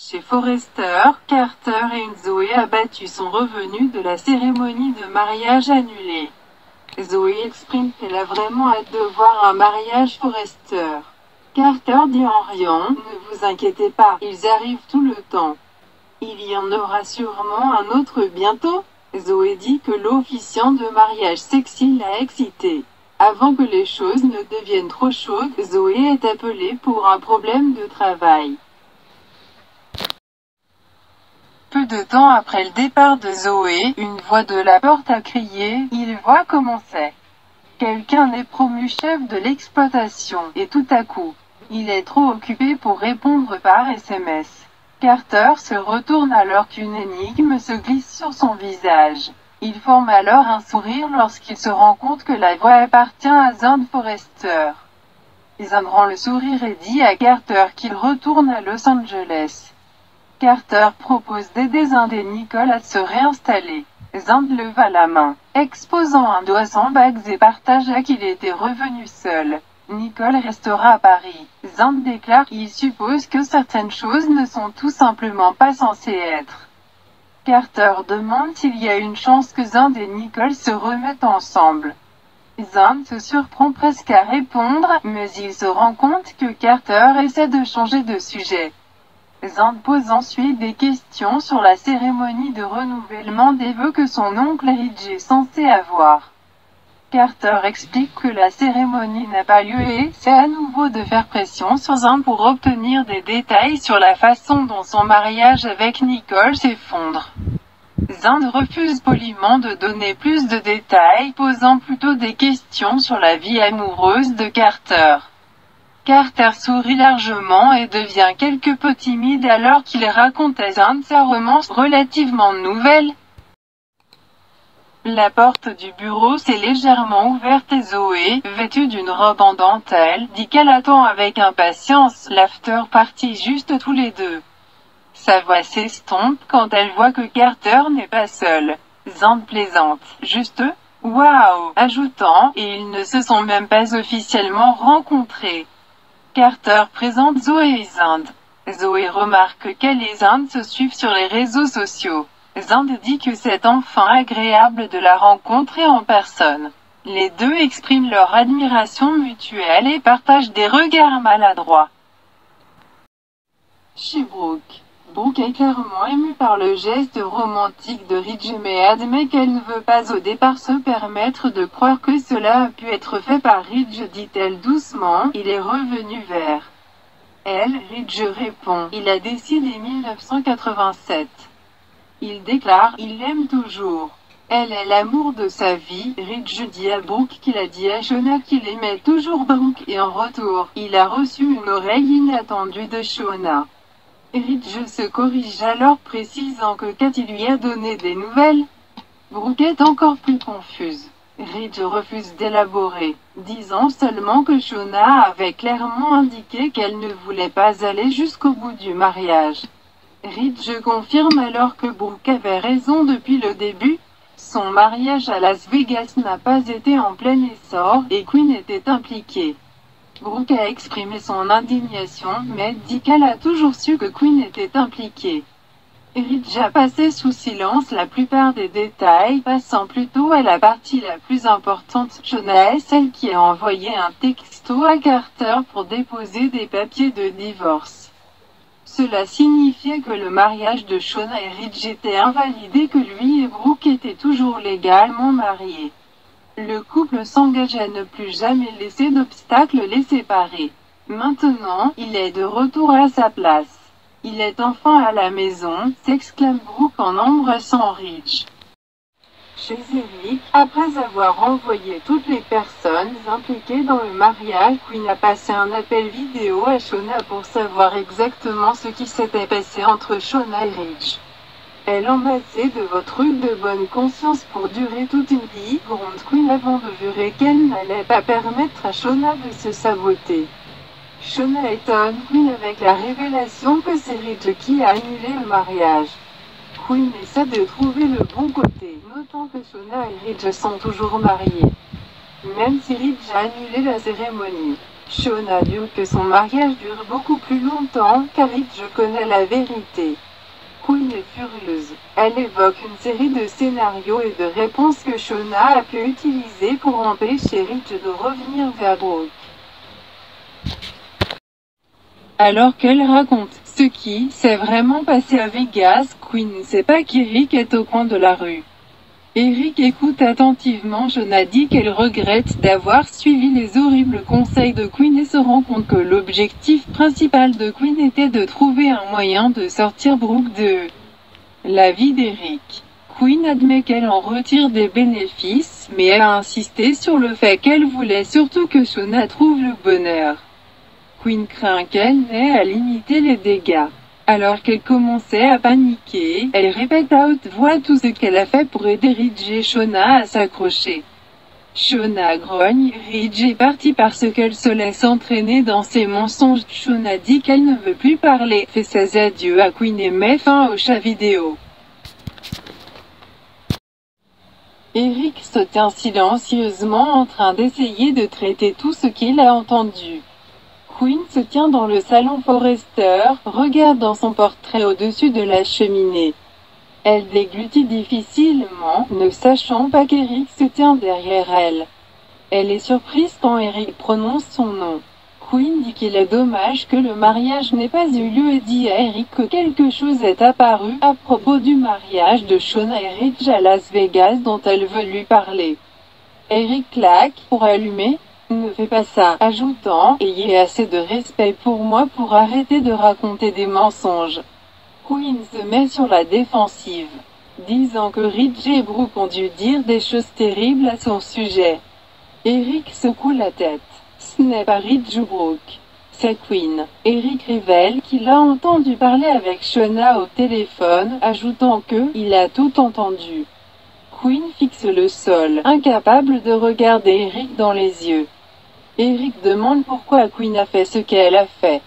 Chez Forrester, Carter et Zoé abattus sont revenus de la cérémonie de mariage annulée. Zoé exprime qu'elle a vraiment hâte de voir un mariage Forrester. Carter dit en riant, ne vous inquiétez pas, ils arrivent tout le temps. Il y en aura sûrement un autre bientôt. Zoé dit que l'officiant de mariage sexy l'a excitée. Avant que les choses ne deviennent trop chaudes, Zoé est appelée pour un problème de travail. Peu de temps après le départ de Zoé, une voix de la porte a crié « Il voit comment c'est ». Quelqu'un est promu chef de l'exploitation, et tout à coup, il est trop occupé pour répondre par SMS. Carter se retourne alors qu'une énigme se glisse sur son visage. Il forme alors un sourire lorsqu'il se rend compte que la voix appartient à Zand Forrester. Zand rend le sourire et dit à Carter qu'il retourne à Los Angeles. Carter propose d'aider Zand et Nicole à se réinstaller. Zand leva la main, exposant un doigt sans bagues et partagea qu'il était revenu seul. Nicole restera à Paris. Zand déclare qu'il suppose que certaines choses ne sont tout simplement pas censées être. Carter demande s'il y a une chance que Zand et Nicole se remettent ensemble. Zand se surprend presque à répondre, mais il se rend compte que Carter essaie de changer de sujet. Zand pose ensuite des questions sur la cérémonie de renouvellement des vœux que son oncle Ridge est censé avoir. Carter explique que la cérémonie n'a pas lieu et essaie à nouveau de faire pression sur Zand pour obtenir des détails sur la façon dont son mariage avec Nicole s'effondre. Zand refuse poliment de donner plus de détails, posant plutôt des questions sur la vie amoureuse de Carter. Carter sourit largement et devient quelque peu timide alors qu'il raconte à Zand sa romance relativement nouvelle. La porte du bureau s'est légèrement ouverte et Zoé, vêtue d'une robe en dentelle, dit qu'elle attend avec impatience l'after party juste tous les deux. Sa voix s'estompe quand elle voit que Carter n'est pas seul. Zand plaisante. Juste « Waouh !» ajoutant « Et ils ne se sont même pas officiellement rencontrés ». Carter présente Zoé et Zand. Zoé remarque qu'elle et Zand se suivent sur les réseaux sociaux. Zand dit que c'est enfin agréable de la rencontrer en personne. Les deux expriment leur admiration mutuelle et partagent des regards maladroits. Chez Brooke. Brooke est clairement émue par le geste romantique de Ridge mais admet qu'elle ne veut pas au départ se permettre de croire que cela a pu être fait par Ridge, dit-elle doucement. Il est revenu vers elle. Ridge répond. Il a décidé 1987. Il déclare, il l'aime toujours. Elle est l'amour de sa vie. Ridge dit à Brooke qu'il a dit à Shona qu'il aimait toujours Brooke et en retour, il a reçu une oreille inattendue de Shona. Ridge se corrige alors précisant que Cathy lui a donné des nouvelles. Brooke est encore plus confuse. Ridge refuse d'élaborer, disant seulement que Shona avait clairement indiqué qu'elle ne voulait pas aller jusqu'au bout du mariage. Ridge confirme alors que Brooke avait raison depuis le début. Son mariage à Las Vegas n'a pas été en plein essor, et Quinn était impliquée. Brooke a exprimé son indignation, mais dit qu'elle a toujours su que Quinn était impliquée. Ridge a passé sous silence la plupart des détails, passant plutôt à la partie la plus importante. Shona est celle qui a envoyé un texto à Carter pour déposer des papiers de divorce. Cela signifiait que le mariage de Shona et Ridge était invalidé, que lui et Brooke étaient toujours légalement mariés. Le couple s'engage à ne plus jamais laisser d'obstacles les séparer. Maintenant, il est de retour à sa place. Il est enfin à la maison, s'exclame Brooke en embrassant Ridge. Chez Eric, après avoir envoyé toutes les personnes impliquées dans le mariage, Quinn a passé un appel vidéo à Shona pour savoir exactement ce qui s'était passé entre Shona et Ridge. Elle en a assez de votre truc de bonne conscience pour durer toute une vie, gronde Quinn avant de jurer qu'elle n'allait pas permettre à Shona de se saboter. Shona étonne Quinn avec la révélation que c'est Ridge qui a annulé le mariage. Quinn essaie de trouver le bon côté, notant que Shona et Ridge sont toujours mariés. Même si Ridge a annulé la cérémonie. Shauna veut que son mariage dure beaucoup plus longtemps, car Ridge connaît la vérité. Quinn est furieuse. Elle évoque une série de scénarios et de réponses que Shauna a pu utiliser pour empêcher Ridge de revenir vers Brooke. Alors qu'elle raconte ce qui s'est vraiment passé à Vegas, Quinn ne sait pas qu'Eric est au coin de la rue. Eric écoute attentivement. Shauna dit qu'elle regrette d'avoir suivi les horribles conseils de Quinn et se rend compte que l'objectif principal de Quinn était de trouver un moyen de sortir Brooke de la vie d'Eric. Quinn admet qu'elle en retire des bénéfices, mais elle a insisté sur le fait qu'elle voulait surtout que Shauna trouve le bonheur. Quinn craint qu'elle n'ait à limiter les dégâts. Alors qu'elle commençait à paniquer, elle répète à haute voix tout ce qu'elle a fait pour aider Ridge et Shauna à s'accrocher. Shauna grogne. Ridge est partie parce qu'elle se laisse entraîner dans ses mensonges. Shauna dit qu'elle ne veut plus parler, fait ses adieux à Quinn et met fin au chat vidéo. Eric se tient silencieusement en train d'essayer de traiter tout ce qu'il a entendu. Quinn se tient dans le salon Forrester, regardant son portrait au-dessus de la cheminée. Elle déglutit difficilement, ne sachant pas qu'Eric se tient derrière elle. Elle est surprise quand Eric prononce son nom. Quinn dit qu'il est dommage que le mariage n'ait pas eu lieu et dit à Eric que quelque chose est apparu à propos du mariage de Shauna et Ridge à Las Vegas dont elle veut lui parler. Eric claque pour allumer. Ne fais pas ça, ajoutant « Ayez assez de respect pour moi pour arrêter de raconter des mensonges ». Quinn se met sur la défensive, disant que Ridge et Brooke ont dû dire des choses terribles à son sujet. Eric secoue la tête. Ce n'est pas Ridge ou Brooke, c'est Quinn. Eric révèle qu'il a entendu parler avec Shauna au téléphone, ajoutant que « il a tout entendu ». Quinn fixe le sol, incapable de regarder Eric dans les yeux. Eric demande pourquoi Quinn a fait ce qu'elle a fait.